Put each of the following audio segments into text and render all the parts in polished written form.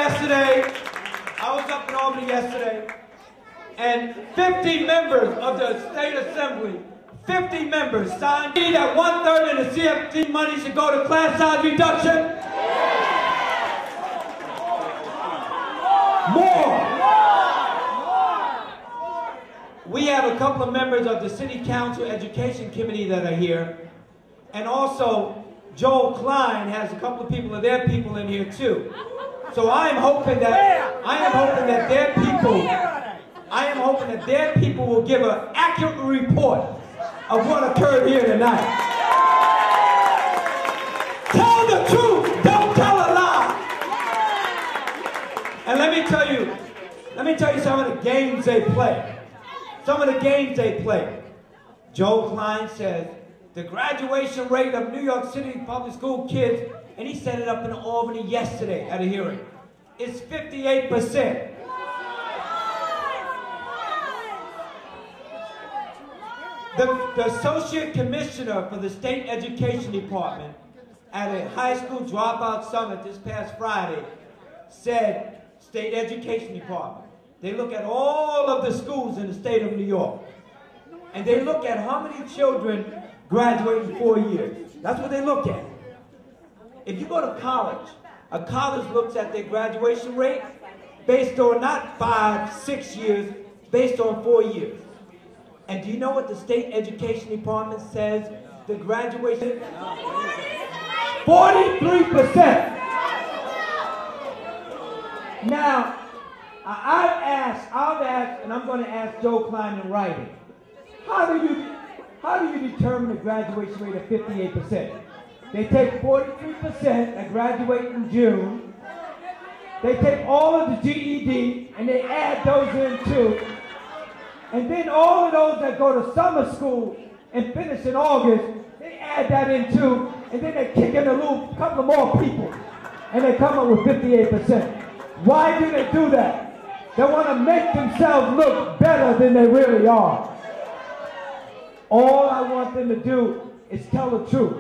yesterday. I was up in Albany yesterday, and 50 members of the State Assembly, 50 members signed that 1/3 of the CFT money should go to class size reduction. More. We have a couple of members of the City Council Education Committee that are here, and also Joel Klein has a couple of people of their people in here too. So I am hoping that their people will give an accurate report of what occurred here tonight. Tell the truth, don't tell a lie. And let me tell you some of the games they play. Some of the games they play. Joel Klein says the graduation rate of New York City public school kids, and he set it up in Albany yesterday at a hearing, is 58%. The Associate Commissioner for the State Education Department at a high school dropout summit this past Friday said, State Education Department, they look at all of the schools in the state of New York, and they look at how many children graduate in 4 years. That's what they look at. If you go to college, a college looks at their graduation rate based on not 5, 6 years, based on 4 years. And do you know what the State Education Department says the graduation? 43%. Now, I've asked, and I'm going to ask Joe Klein in writing, how do you determine a graduation rate of 58%? They take 43% that graduate in June. They take all of the GED and they add those in too. And then all of those that go to summer school and finish in August, they add that in too. And then they kick in a couple of more people. And they come up with 58%. Why do they do that? They want to make themselves look better than they really are. All I want them to do is tell the truth.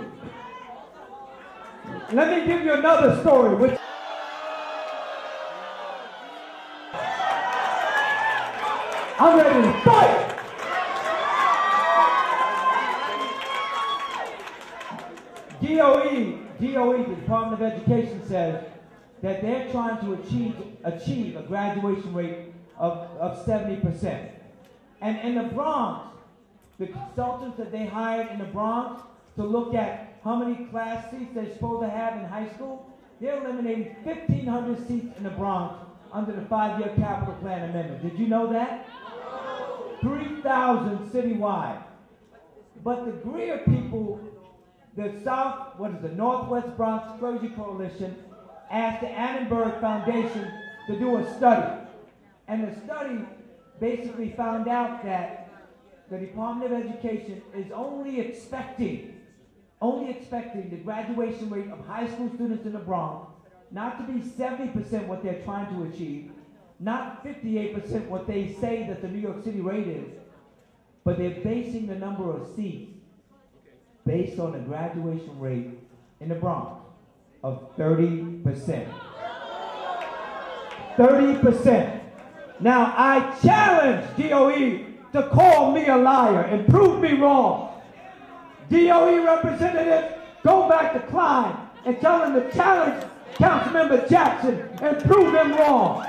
Let me give you another story. I'm ready to fight. DOE, the Department of Education, says that they're trying to achieve a graduation rate of 70%. And in the Bronx, the consultants that they hired in the Bronx to look at how many class seats they're supposed to have in high school, they're eliminating 1,500 seats in the Bronx under the 5-year capital plan amendment. Did you know that? 3,000 citywide. But the Greer people, the Northwest Bronx Clergy Coalition, asked the Annenberg Foundation to do a study. And the study basically found out that the Department of Education is only expecting the graduation rate of high school students in the Bronx not to be 70% what they're trying to achieve, not 58% what they say that the New York City rate is, but they're basing the number of seats based on the graduation rate in the Bronx of 30%. 30%. Now, I challenge DOE to call me a liar and prove me wrong. DOE representatives, go back to Klein and tell him to challenge Councilmember Jackson and prove him wrong.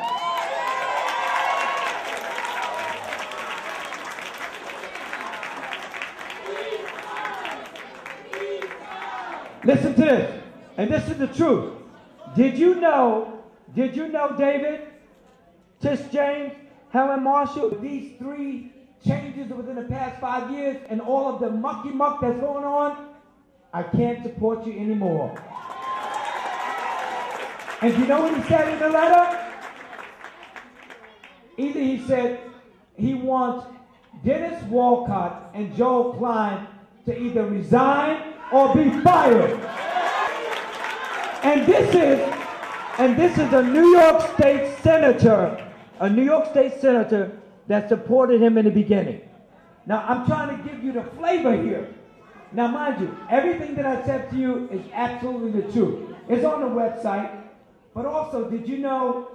Listen to this, and this is the truth. Did you know, David, Tish James, Helen Marshall, these 3 changes within the past 5 years and all of the mucky muck that's going on, I can't support you anymore. And you know what he said in the letter? Either he said he wants Dennis Walcott and Joel Klein to either resign or be fired. And this is a New York State Senator, that supported him in the beginning. Now, I'm trying to give you the flavor here. Now, mind you, everything that I said to you is absolutely the truth. It's on the website. But also, did you know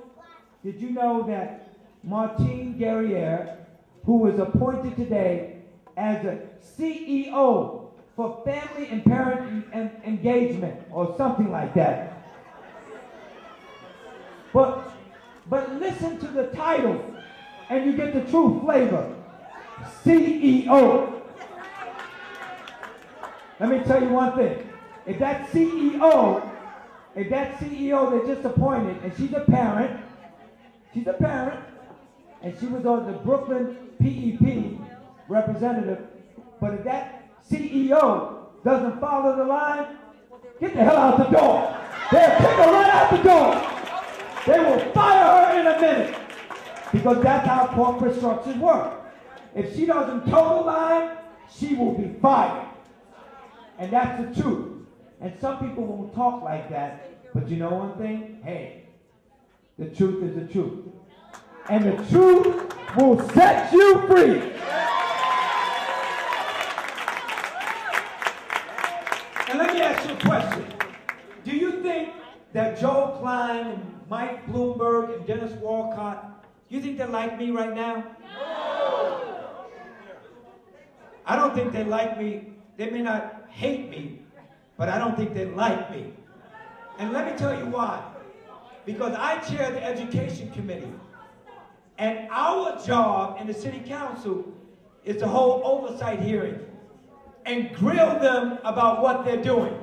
that Martine Guerriere, who was appointed today as a CEO for Family and Parent Engagement, or something like that. But listen to the title, and you get the true flavor. CEO. Let me tell you one thing. If that CEO they just appointed, and she's a parent, and she was on the Brooklyn PEP representative, but if that CEO doesn't follow the line, get the hell out the door. They'll kick her right out the door. They will fire her in a minute, because that's how corporate structures work. If she doesn't toe the line, she will be fired. And that's the truth. And some people won't talk like that, but you know one thing? Hey, the truth is the truth. And the truth will set you free. And let me ask you a question. Do you think that Joe Klein and Mike Bloomberg and Dennis Walcott, you think they like me right now? No. I don't think they like me. They may not hate me, but I don't think they like me. And let me tell you why. Because I chair the Education Committee. And our job in the City Council is to hold oversight hearings and grill them about what they're doing.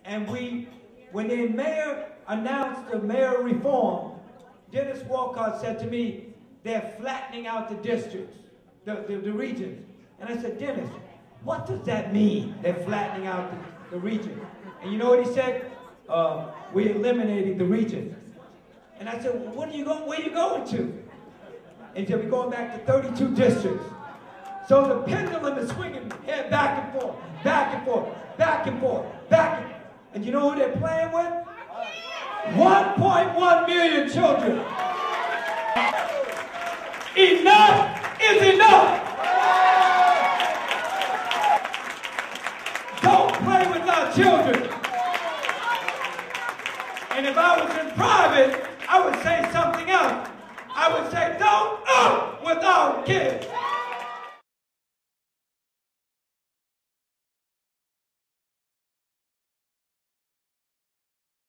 And when the mayor announced the mayor reform, Dennis Walcott said to me, they're flattening out the districts, the regions. And I said, Dennis, what does that mean, they're flattening out the regions? And you know what he said? We're eliminating the regions. And I said, well, where are you going to? And he said, we're going back to 32 districts. So the pendulum is swinging head back and forth, back and forth, back and forth, back and forth. And you know who they're playing with? 1.1 million children. Enough is enough. Don't play with our children. And if I was in private, I would say something else. I would say, don't with our kids.